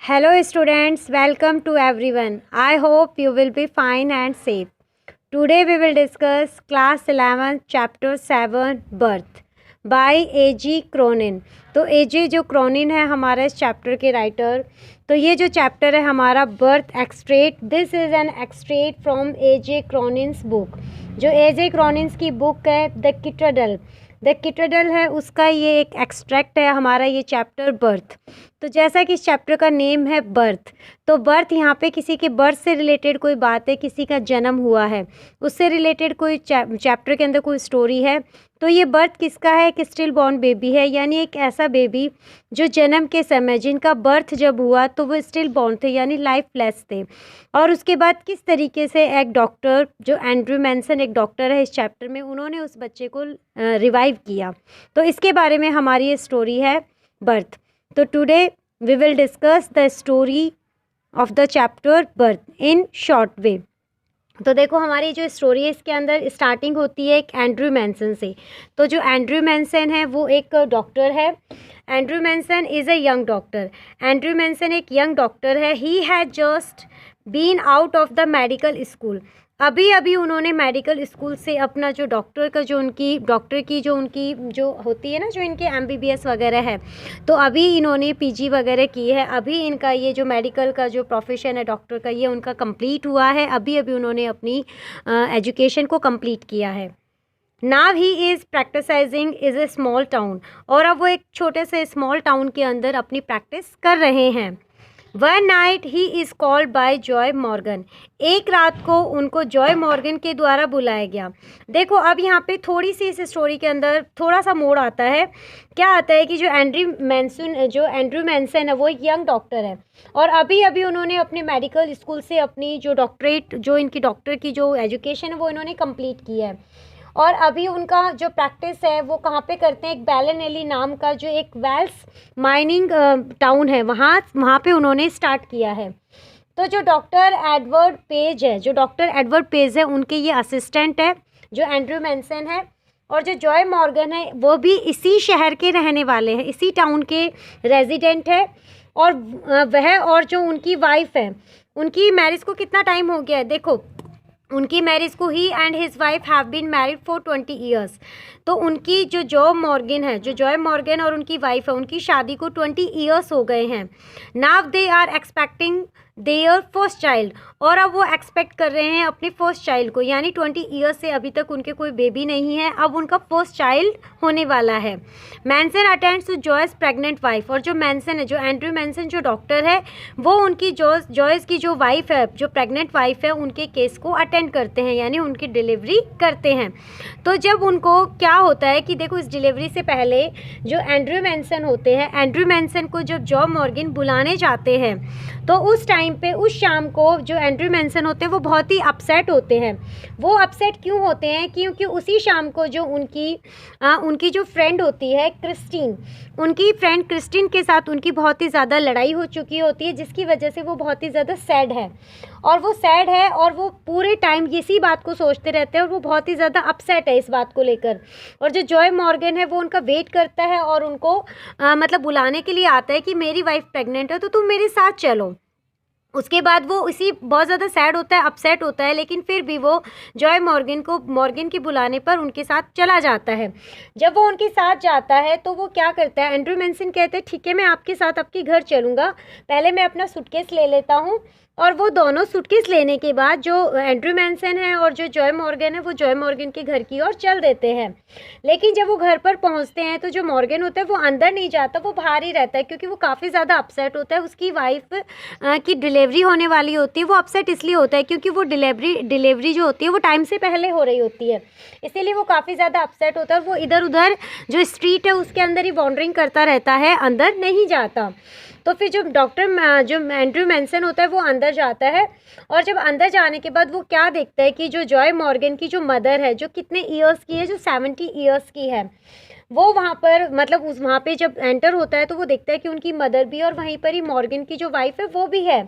Hello students, welcome to everyone. I hope you will be fine and safe. Today we will discuss class 11 chapter 7 birth by A.G. Cronin. तो A.G. जो Cronin है हमारा इस chapter के writer, तो ये जो चैप्टर है हमारा birth extract, this is an extract from A.J. Cronin's book. जो A.J. क्रोनिन्स की बुक है द किटाडल है, उसका ये एक एक्सट्रैक्ट है हमारा ये चैप्टर बर्थ। तो जैसा कि इस चैप्टर का नेम है बर्थ, तो बर्थ यहाँ पे किसी के बर्थ से रिलेटेड कोई बात है, किसी का जन्म हुआ है, उससे रिलेटेड कोई चैप्टर के अंदर कोई स्टोरी है। तो ये बर्थ किसका है? एक स्टिल बॉर्न बेबी है, यानी एक ऐसा बेबी जो जन्म के समय, जिनका बर्थ जब हुआ तो वो स्टिल बॉर्न थे, यानी लाइफलेस थे। और उसके बाद किस तरीके से एक डॉक्टर, जो एंड्रू मैनसन एक डॉक्टर है इस चैप्टर में, उन्होंने उस बच्चे को रिवाइव किया। तो इसके बारे में हमारी ये स्टोरी है बर्थ। तो today we will discuss the story of the chapter birth in short way. तो देखो हमारी जो स्टोरी है इसके अंदर स्टार्टिंग होती है एक एंड्रू मैनसन से। तो जो एंड्रू मैनसन है वो एक डॉक्टर है। Andrew Manson is a young doctor. Andrew Manson एक यंग डॉक्टर है। He had just been out of the medical school. अभी अभी उन्होंने मेडिकल स्कूल से अपना जो डॉक्टर का जो उनकी डॉक्टर की जो उनकी जो होती है ना, जो इनके MBBS वगैरह है, तो अभी इन्होंने PG वगैरह की है। अभी इनका ये जो मेडिकल का जो प्रोफेशन है डॉक्टर का, ये उनका कंप्लीट हुआ है। अभी अभी उन्होंने अपनी एजुकेशन को कंप्लीट किया है। Now he is practising is a small town, और अब वो एक छोटे से स्मॉल टाउन के अंदर अपनी प्रैक्टिस कर रहे हैं। One night he is called by Joy Morgan. एक रात को उनको जॉय मॉर्गन के द्वारा बुलाया गया। देखो अब यहाँ पे थोड़ी सी इस स्टोरी के अंदर थोड़ा सा मोड़ आता है। क्या आता है कि जो एंड्रू मैनसन है वो एक यंग डॉक्टर है, और अभी अभी उन्होंने अपने मेडिकल स्कूल से अपनी जो डॉक्टरेट, जो इनकी डॉक्टर की जो एजुकेशन है वो इन्होंने कंप्लीट की है। और अभी उनका जो प्रैक्टिस है वो कहाँ पे करते हैं? एक बैलेनेली नाम का जो एक वेल्स माइनिंग टाउन है, वहाँ पे उन्होंने स्टार्ट किया है। तो जो डॉक्टर एडवर्ड पेज है उनके ये असिस्टेंट है जो एंड्रू मैनसन है। और जो जॉय मॉर्गन है वो भी इसी शहर के रहने वाले हैं, इसी टाउन के रेजिडेंट है। और वह और जो उनकी वाइफ है, उनकी मैरिज को कितना टाइम हो गया है? देखो उनकी मैरिज को he and his wife have been married for 20 years. तो उनकी जो जॉय मॉर्गन और उनकी वाइफ है, उनकी शादी को 20 ईयर्स हो गए हैं। Now they are expecting their first child, और अब वो एक्सपेक्ट कर रहे हैं अपने फर्स्ट चाइल्ड को, यानी 20 ईयर्स से अभी तक उनके कोई बेबी नहीं है, अब उनका फर्स्ट चाइल्ड होने वाला है। Manson attends to Joyce pregnant wife, और जो मैनसन है, जो एंड्रू मैनसन जो डॉक्टर है, वो उनकी जॉयस की जो वाइफ है, जो प्रेग्नेंट वाइफ है, उनके केस को अटेंड करते हैं, यानी उनकी डिलीवरी करते हैं। तो जब उनको क्या होता है कि देखो इस डिलीवरी से पहले जो एंड्रू मैनसन होते हैं, एंड्रू मैनसन को जब जॉय मॉर्गन बुलाने जाते हैं, तो उस टाइम पे, उस शाम को जो एंड्रू मैनसन होते हैं वो बहुत ही अपसेट होते हैं। वो अपसेट क्यों होते हैं? क्योंकि उसी शाम को जो उनकी जो फ्रेंड होती है क्रिस्टीन, उनकी फ्रेंड क्रिस्टीन के साथ उनकी बहुत ही ज़्यादा लड़ाई हो चुकी होती है, जिसकी वजह से वो बहुत ही ज़्यादा सैड है। और वो पूरे टाइम इसी बात को सोचते रहते हैं, और वो बहुत ही ज़्यादा अपसेट है इस बात को लेकर। और जो जॉय मॉर्गन है वो उनका वेट करता है और उनको मतलब बुलाने के लिए आता है कि मेरी वाइफ प्रेग्नेंट है तो तुम मेरे साथ चलो। उसके बाद वो इसी बहुत ज़्यादा सैड होता है, अपसेट होता है, लेकिन फिर भी वो जॉय मॉर्गन के बुलाने पर उनके साथ चला जाता है। जब वो उनके साथ जाता है तो वो क्या करता है? एंड्रू मैनसन कहते हैं ठीक है, मैं आपके साथ आपके घर चलूँगा, पहले मैं अपना सूटकेस ले लेता हूँ। और वो दोनों सूटकेस लेने के बाद जो एंड्रू मैनसन है और जो जॉय मॉर्गन है वो जॉय मॉर्गन के घर की ओर चल देते हैं। लेकिन जब वो घर पर पहुंचते हैं तो जो मॉर्गन होता है वो अंदर नहीं जाता, वो बाहर ही रहता है, क्योंकि वो काफ़ी ज़्यादा अपसेट होता है। उसकी वाइफ की डिलीवरी होने वाली होती है। वो अपसेट इसलिए होता है क्योंकि वो डिलीवरी जो होती है वो टाइम से पहले हो रही होती है, इसीलिए वो काफ़ी ज़्यादा अपसेट होता है। और वो इधर उधर जो स्ट्रीट है उसके अंदर ही वॉन्डरिंग करता रहता है, अंदर नहीं जाता। तो फिर जो एंड्रू मैनसन होता है वो अंदर जाता है, और जब अंदर जाने के बाद वो क्या देखता है कि जो जॉय मॉर्गन की जो मदर है, जो कितने ईयर्स की है, जो 70 ईयर्स की है, वो वहाँ पर मतलब वहाँ पे जब एंटर होता है तो वो देखता है कि उनकी मदर भी, और वहीं पर ही मॉर्गन की जो वाइफ है वो भी है।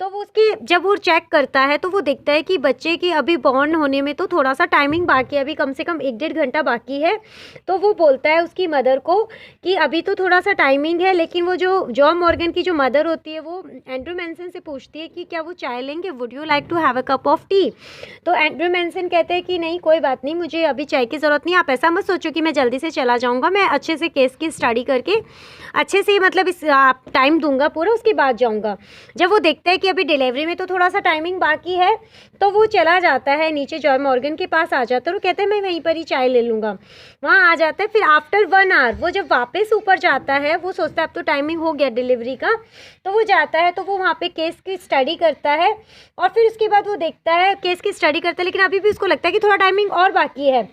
तो वो उसकी जब वो चेक करता है तो वो देखता है कि बच्चे की अभी बॉर्न होने में तो थोड़ा सा टाइमिंग बाकी है, अभी कम से कम 1 डेढ़ घंटा बाकी है। तो वो बोलता है उसकी मदर को कि अभी तो थोड़ा सा टाइमिंग है, लेकिन वो जो जॉन मॉर्गन की जो मदर होती है वो एंड्रू मेंसन से पूछती है कि क्या वो चाय लेंगे, would you like to have a cup of tea. तो एंड्रू मेंसन कहते हैं कि नहीं कोई बात नहीं, मुझे अभी चाय की ज़रूरत नहीं, आप ऐसा मत सोचो कि मैं जल्दी से चला जाऊँगा, मैं अच्छे से केस की स्टडी करके अच्छे से मतलब इस आप टाइम दूंगा पूरा, उसके बाद जाऊंगा। जब वो देखता है कि अभी डिलीवरी में तो थोड़ा सा टाइमिंग बाकी है तो वो चला जाता है नीचे, जॉय मॉर्गन के पास आ जाता है और कहता है मैं वहीं पर ही चाय ले लूँगा। वहाँ आ जाता है, फिर आफ्टर 1 आवर वो जब वापस ऊपर जाता है, वो सोचता है अब तो टाइमिंग हो गया डिलीवरी का, तो वो जाता है तो वो वहाँ पे केस की स्टडी करता है और फिर उसके बाद वो देखता है केस की स्टडी करता है, लेकिन अभी भी उसको लगता है कि थोड़ा टाइमिंग और बाकी है।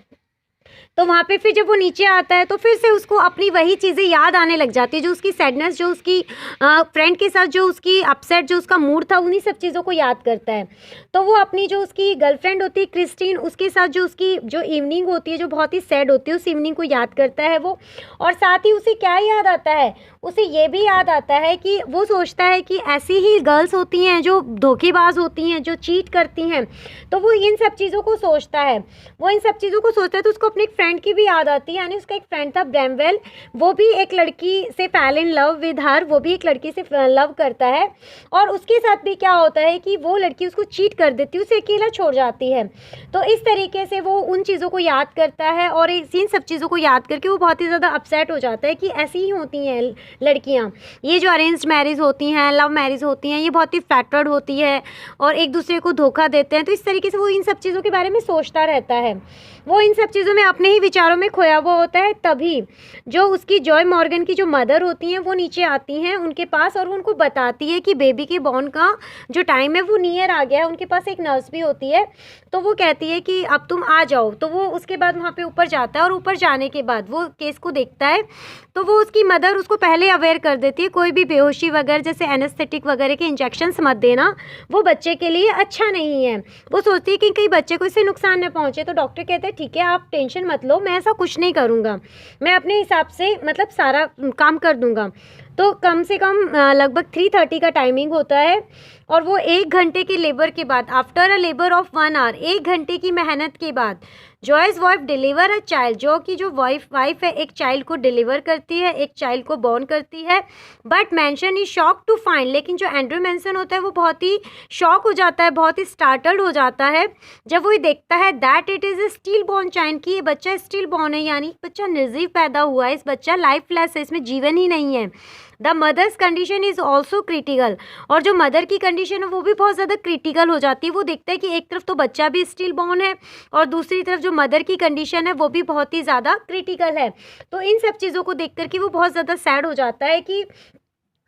तो वहाँ पे फिर जब वो नीचे आता है तो फिर से उसको अपनी वही चीज़ें याद आने लग जाती है, जो उसकी सैडनेस, जो उसकी फ्रेंड के साथ जो उसकी अपसेट जो उसका मूड था, उन्हीं सब चीज़ों को याद करता है। तो वो अपनी जो उसकी गर्लफ्रेंड होती है क्रिस्टीन, उसके साथ जो उसकी जो इवनिंग होती है जो बहुत ही सैड होती है, उस इवनिंग को याद करता है वो। और साथ ही उसे क्या याद आता है, उसे ये भी याद आता है कि वो सोचता है कि ऐसी ही गर्ल्स होती हैं जो धोखेबाज होती हैं, जो चीट करती हैं। तो वो इन सब चीज़ों को सोचता है, वो इन सब चीज़ों को सोचता है। तो उसको अपनी एक फ्रेंड की भी याद आती है, यानी उसका एक फ्रेंड था ब्रैमवेल, वो भी एक लड़की से फैल इन लव विद हर, वो भी एक लड़की से लव करता है और उसके साथ भी क्या होता है कि वो लड़की उसको चीट कर देती है, उसे अकेला छोड़ जाती है। तो इस तरीके से वो उन चीज़ों को याद करता है और इन सब चीज़ों को याद करके वो बहुत ही ज़्यादा अपसेट हो जाता है कि ऐसी ही होती हैं लड़कियाँ, ये जो अरेंज्ड मैरिज होती हैं, लव मैरिज होती हैं, ये बहुत ही फ्लैटर्ड होती है और एक दूसरे को धोखा देते हैं। तो इस तरीके से वो इन सब चीज़ों के बारे में सोचता रहता है, वो इन सब चीज़ों में अपने ही विचारों में खोया हुआ होता है। तभी जो उसकी जॉय मॉर्गन की जो मदर होती हैं वो नीचे आती हैं उनके पास और वो उनको बताती है कि बेबी के बॉर्न का जो टाइम है वो नियर आ गया है। उनके पास एक नर्स भी होती है, तो वो कहती है कि अब तुम आ जाओ। तो वो उसके बाद वहाँ पे ऊपर जाता है और ऊपर जाने के बाद वो केस को देखता है, तो वो उसकी मदर उसको पहले अवेयर कर देती है कोई भी बेहोशी वगैरह जैसे एनेस्थेटिक वगैरह के इंजेक्शंस मत देना, वो बच्चे के लिए अच्छा नहीं है। वो सोचती है कि कहीं बच्चे को इससे नुकसान न पहुँचे। तो डॉक्टर कहते हैं ठीक है आप टेंशन मत लो, मैं ऐसा कुछ नहीं करूँगा, मैं अपने हिसाब से मतलब सारा काम कर दूँगा। तो कम से कम लगभग 3:30 का टाइमिंग होता है और वो 1 घंटे की लेबर के बाद, after a labour of 1 hour, 1 घंटे की मेहनत के बाद Joyce wife deliver a child, जो कि जो वाइफ है एक चाइल्ड को डिलीवर करती है, एक चाइल्ड को बॉर्न करती है। But Manson is shock to find, लेकिन जो एंड्रू मेंसन होता है वो बहुत ही शॉक हो जाता है, बहुत ही स्टार्टल्ड हो जाता है जब वो ये देखता है that it is a still born child, कि ये बच्चा स्टिल बॉर्न है, यानी बच्चा निर्जीव पैदा हुआ है, इस बच्चा लाइफलेस है, इसमें जीवन ही नहीं है। The mother's condition is also critical, और जो मदर की कंडीशन है वो भी बहुत ज़्यादा क्रिटिकल हो जाती है। वो देखता है कि एक तरफ तो बच्चा भी स्टिल बॉर्न है और दूसरी तरफ जो मदर की कंडीशन है वो भी बहुत ही ज़्यादा क्रिटिकल है। तो इन सब चीज़ों को देख कर के वो बहुत ज़्यादा सैड हो जाता है कि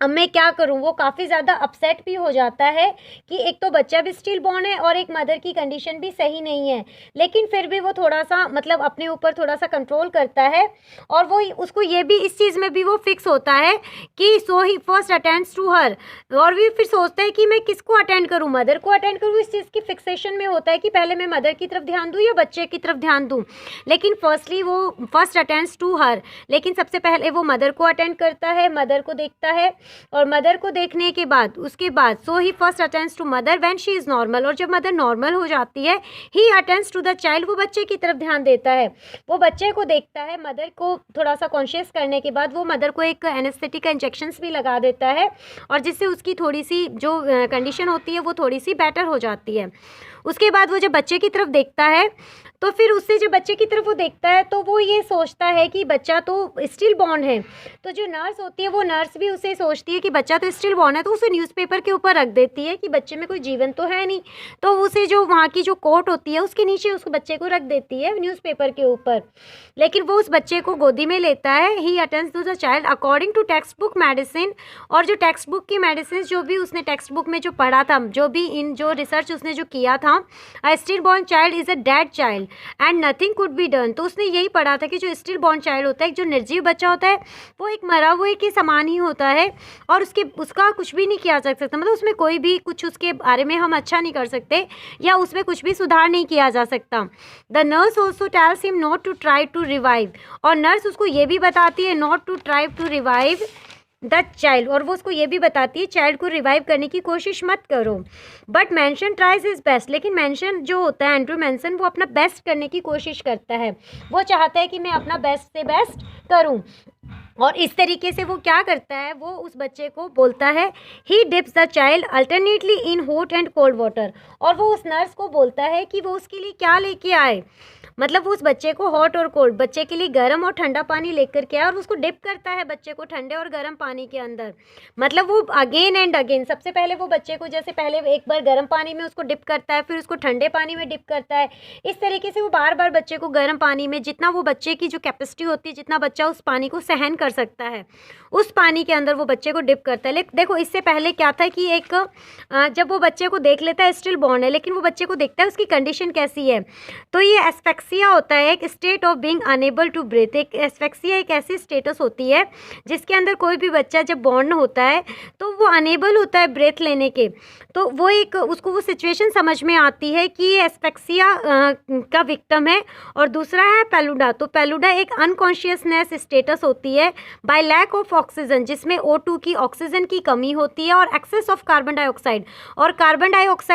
अब मैं क्या करूं। वो काफ़ी ज़्यादा अपसेट भी हो जाता है कि एक तो बच्चा भी स्टिल बॉर्न है और एक मदर की कंडीशन भी सही नहीं है, लेकिन फिर भी वो थोड़ा सा मतलब अपने ऊपर थोड़ा सा कंट्रोल करता है और वो उसको ये भी इस चीज़ में भी वो फिक्स होता है कि सो he first attends to her, और भी फिर सोचता है कि मैं किसको अटेंड करूँ, मदर को अटेंड करूँ। इस चीज़ की फिक्सेशन में होता है कि पहले मैं मदर की तरफ ध्यान दूँ या बच्चे की तरफ ध्यान दूँ, लेकिन फर्स्टली वो फर्स्ट अटेंड्स टू हर, लेकिन सबसे पहले वो मदर को अटेंड करता है, मदर को देखता है और मदर को देखने के बाद उसके बाद so he first attends to mother when she is normal, और जब मदर नॉर्मल हो जाती है he attends to the child, वो बच्चे की तरफ ध्यान देता है, वो बच्चे को देखता है। मदर को थोड़ा सा कॉन्शियस करने के बाद वो मदर को एक एनेस्थेटिक का इंजेक्शंस भी लगा देता है और जिससे उसकी थोड़ी सी जो कंडीशन होती है वो थोड़ी सी बेटर हो जाती है। उसके बाद वो जब बच्चे की तरफ देखता है तो फिर उससे जब बच्चे की तरफ वो देखता है तो वो ये सोचता है कि बच्चा तो स्टिल बॉर्न है। तो जो नर्स होती है वो नर्स भी उसे सोचती है कि बच्चा तो स्टिल बॉर्न है, तो उसे न्यूज़पेपर के ऊपर रख देती है कि बच्चे में कोई जीवन तो है नहीं। तो उसे जो वहाँ की जो कोट होती है उसके नीचे उस बच्चे को रख देती है न्यूज़पेपर के ऊपर, लेकिन वो उस बच्चे को गोदी में लेता है। He attends to the child according to textbook medicine, और जो टेक्स्ट बुक की मेडिसिन जो भी उसने टेक्स्ट बुक में जो पढ़ा था, जो भी इन जो रिसर्च उसने जो किया था, अ still born child is a dead child and nothing could be done. तो उसने यही पढ़ा था कि जो स्टिल बॉर्न चाइल्ड होता है, जो निर्जीव बच्चा होता है, वो एक मरा हुए के समान ही होता है और उसका कुछ भी नहीं किया जा सकता, मतलब उसमें कोई भी कुछ उसके बारे में हम अच्छा नहीं कर सकते या उसमें कुछ भी सुधार नहीं किया जा सकता। The nurse also tells him not to try to revive, और नर्स उसको ये भी बताती है not to try to revive the child, और वो उसको ये भी बताती है चाइल्ड को रिवाइव करने की कोशिश मत करो। But mention tries is best, लेकिन मेंशन जो होता है एंड्रू मेंशन वो अपना बेस्ट करने की कोशिश करता है, वो चाहता है कि मैं अपना बेस्ट से बेस्ट करूं। और इस तरीके से वो क्या करता है, वो उस बच्चे को बोलता है he dips the child alternately in hot and cold water, और वो उस नर्स को बोलता है कि वो उसके लिए क्या लेके आए, मतलब वो उस बच्चे को हॉट और कोल्ड, बच्चे के लिए गर्म और ठंडा पानी लेकर के आए और उसको डिप करता है बच्चे को ठंडे और गर्म पानी के अंदर। मतलब वो अगेन एंड अगेन, सबसे पहले वो बच्चे को जैसे पहले एक बार गर्म पानी में उसको डिप करता है, फिर उसको ठंडे पानी में डिप करता है, इस तरीके से वो बार बार बच्चे को गर्म पानी में, जितना वो बच्चे की जो कैपेसिटी होती है, जितना बच्चा उस पानी को सहन कर सकता है, उस पानी के अंदर वो बच्चे को डिप करता है। लेकिन देखो इससे पहले क्या था कि एक जब वो बच्चे को देख लेता है स्टिल बॉर्न है, लेकिन वो बच्चे को देखता है उसकी कंडीशन कैसी है, तो ये एस्फेक्सिया होता है, एक state of being unable to breathe. एक एस्फेक्सिया एक ऐसी स्टेटस होती है जिसके अंदर कोई भी बच्चा जब बॉर्न होता है तो वो अनेबल होता है ब्रेथ लेने के, तो वो एक उसको वो सिचुएशन समझ में आती है कि ये एस्फेक्सिया का विक्टिम है। और दूसरा है पेलुडा, तो पेलुडा एक अनकॉन्शियसनेस स्टेटस होती है बाय लैक ऑफ ऑक्सीजन, जिसमें O2 की ऑक्सीजन की कमी होती है और एक्सेस ऑफ कार्बन डाइऑक्साइड, और कार्बन डाइऑक्साइड